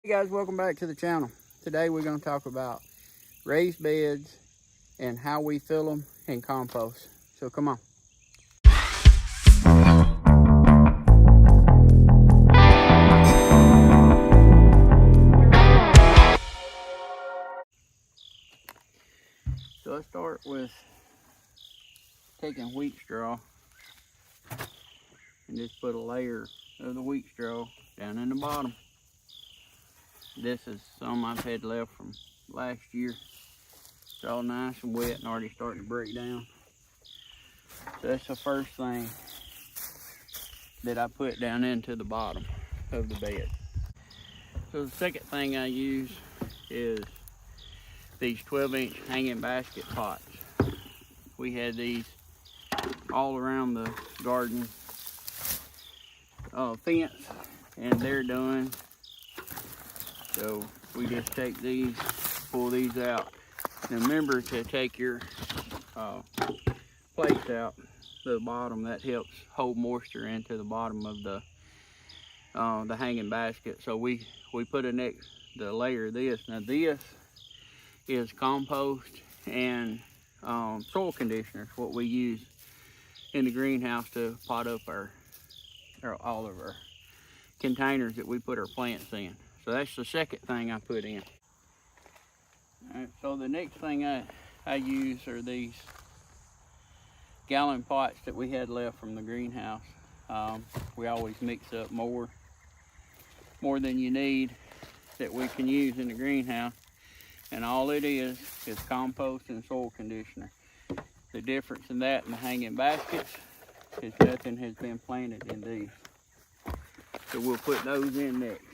Hey guys, welcome back to the channel. Today we're going to talk about raised beds and how we fill them in compost. So come on. So let's start with taking wheat straw and just put a layer of the wheat straw down in the bottom. This is some I've had left from last year. It's all nice and wet and already starting to break down. So that's the first thing that I put down into the bottom of the bed. So the second thing I use is these 12-inch hanging basket pots. We had these all around the garden fence, and they're done. So we just take these, pull these out. Now remember to take your plates out to the bottom. That helps hold moisture into the bottom of the hanging basket. So we put the layer of this. Now this is compost and soil conditioner, what we use in the greenhouse to pot up all of our containers that we put our plants in. So that's the second thing I put in. All right, so the next thing I use are these gallon pots that we had left from the greenhouse. We always mix up more than you need that we can use in the greenhouse. And all it is compost and soil conditioner. The difference in that and the hanging baskets is nothing has been planted in these. So we'll put those in next.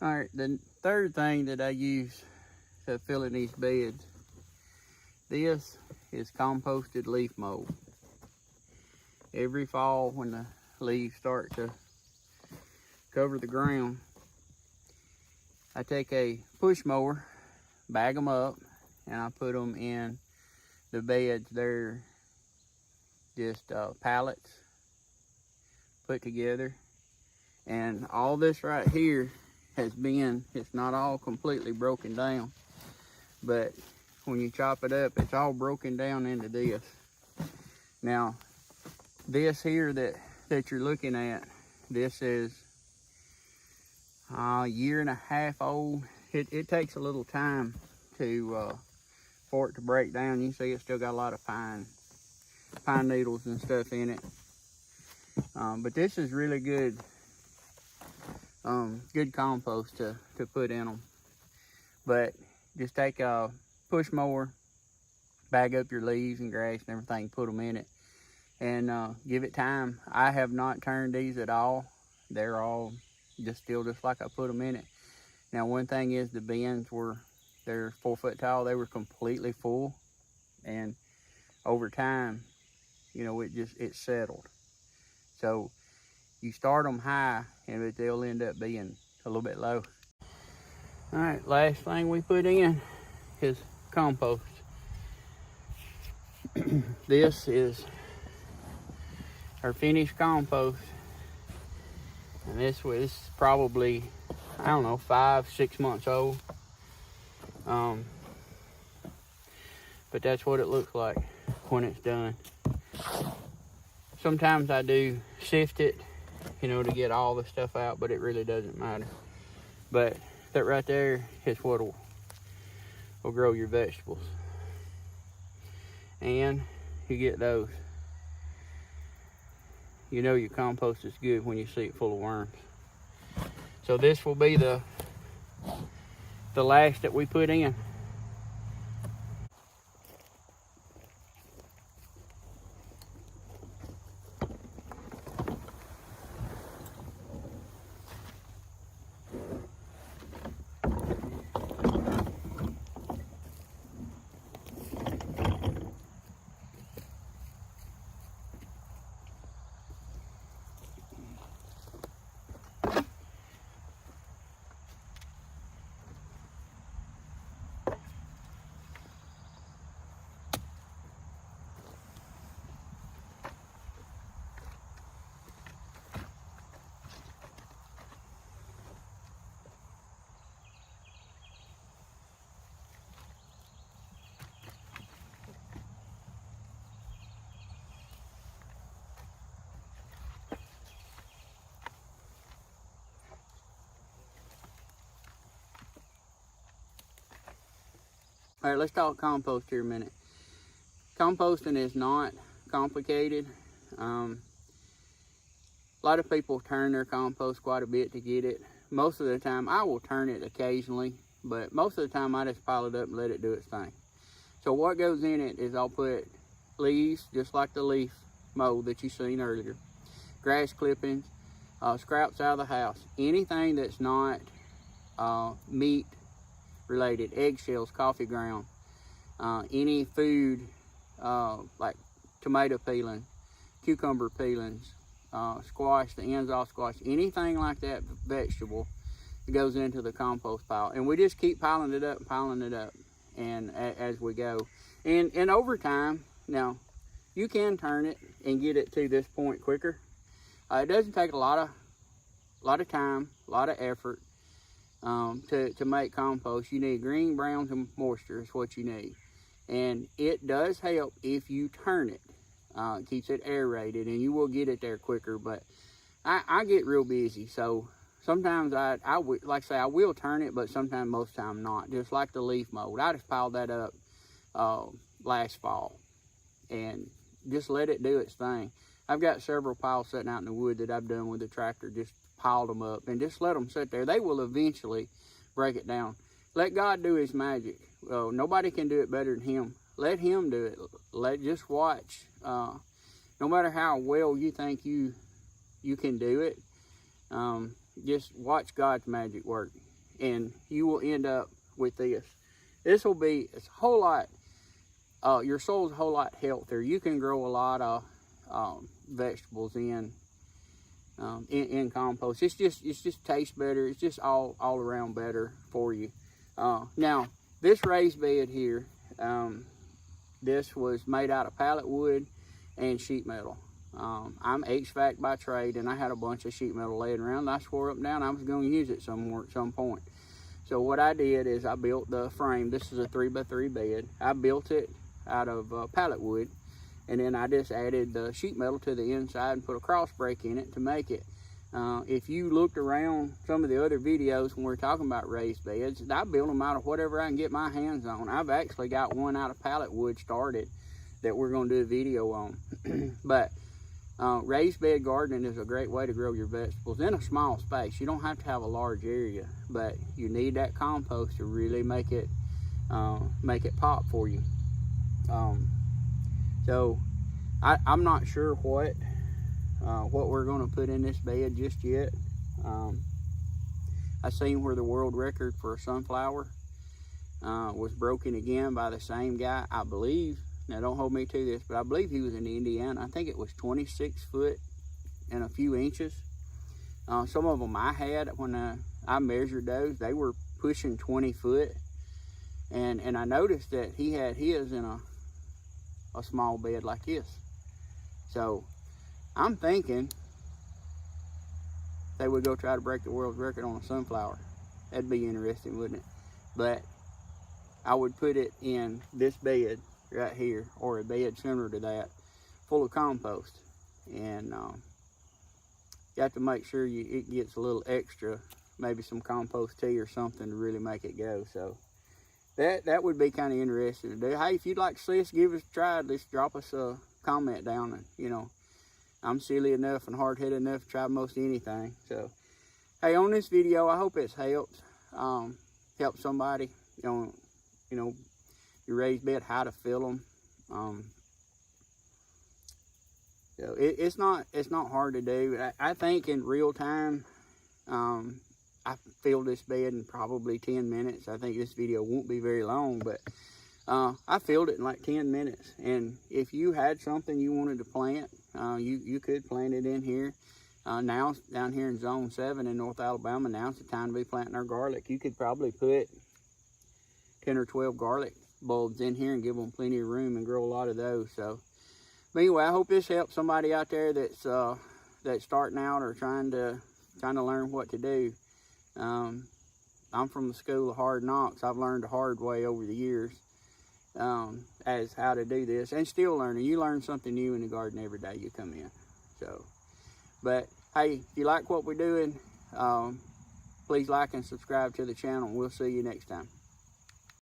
All right, the third thing that I use to fill in these beds, this is composted leaf mold. Every fall when the leaves start to cover the ground, I take a push mower, bag them up, and I put them in the beds. They're just pallets put together. And all this right here it's not all completely broken down, but when you chop it up, it's all broken down into this. Now, this here that you're looking at, this is a year and a half old. It takes a little time for it to break down. You can see it's still got a lot of pine needles and stuff in it. But this is really good compost to put in them. But just take a push mower, bag up your leaves and grass and everything, put them in it, and give it time. I have not turned these at all. They're all just like I put them in it. Now one thing is, the bins they're 4 foot tall. They were completely full, and over time, you know, it settled. So you start them high, and they'll end up being a little bit low. All right, last thing we put in is compost. This is our finished compost, and this was probably, I don't know, 5-6 months old. But that's what it looks like when it's done. Sometimes I do sift it, you know, to get all the stuff out, but it really doesn't matter. But that right there is what'll will grow your vegetables. And you get those. You know your compost is good when you see it full of worms. So this will be the last that we put in. All right, let's talk compost here a minute. Composting is not complicated. A lot of people turn their compost quite a bit to get it. Most of the time, I will turn it occasionally, but most of the time I just pile it up and let it do its thing. So what goes in it is I'll put leaves, just like the leaf mold that you seen earlier, grass clippings, scraps out of the house, anything that's not meat related, eggshells, coffee ground, any food like tomato peeling, cucumber peelings, squash, the ends off squash, anything like that vegetable that goes into the compost pile. And we just keep piling it up and as we go. And over time, now you can turn it and get it to this point quicker. It doesn't take a lot of time, a lot of effort to make compost. You need green, browns, and moisture is what you need. And it does help if you turn it. It keeps it aerated and you will get it there quicker. But I get real busy, so sometimes I like I say, I will turn it, but sometimes, most time not. Just like the leaf mold, I just piled that up last fall and just let it do its thing. I've got several piles sitting out in the wood that I've done with the tractor, just piled them up and just let them sit there. They will eventually break it down. Let God do his magic. Nobody can do it better than him. Let him do it. Just watch. No matter how well you think you can do it, just watch God's magic work, and you will end up with this. It's a whole lot. Your soil's a whole lot healthier. You can grow a lot of vegetables in compost. It just tastes better. It's just all around better for you. Now this raised bed here, this was made out of pallet wood and sheet metal. I'm HVAC by trade, and I had a bunch of sheet metal laying around. I swore up and down I was going to use it somewhere at some point. So what I did is I built the frame. This is a 3x3 bed. I built it out of pallet wood, and then I just added the sheet metal to the inside and put a cross break in it to make it. If you looked around some of the other videos when we're talking about raised beds, I build them out of whatever I can get my hands on. I've actually got one out of pallet wood started that we're going to do a video on. But raised bed gardening is a great way to grow your vegetables in a small space. You don't have to have a large area, but you need that compost to really make it pop for you. So I'm not sure what we're going to put in this bed just yet. I seen where the world record for a sunflower was broken again by the same guy, I believe. Now don't hold me to this, but I believe he was in Indiana. I think it was 26 foot and a few inches. Some of them I had, when I measured those, they were pushing 20 foot. And I noticed that he had his in a small bed like this. So I'm thinking they would go try to break the world record on a sunflower. That'd be interesting, wouldn't it? But I would put it in this bed right here, or a bed similar to that, full of compost. And you have to make sure it gets a little extra, maybe some compost tea or something to really make it go. So that would be kind of interesting to do. Hey, if you'd like to see us give us a try, just drop us a comment down. And, you know, I'm silly enough and hard-headed enough to try most anything. So, hey, on this video, I hope it's helped. Help somebody, you know, your raised bed, how to fill them. So it's not hard to do. I think in real time, I filled this bed in probably 10 minutes. I think this video won't be very long, but I filled it in like 10 minutes. And if you had something you wanted to plant, you could plant it in here. Now, down here in Zone 7 in North Alabama, now's the time to be planting our garlic. You could probably put 10 or 12 garlic bulbs in here and give them plenty of room and grow a lot of those. So, but anyway, I hope this helps somebody out there that's starting out or trying to learn what to do. I'm from the school of hard knocks. I've learned the hard way over the years as how to do this, and still learning. You learn something new in the garden every day you come in. So, but hey, if you like what we're doing, please like and subscribe to the channel. We'll see you next time.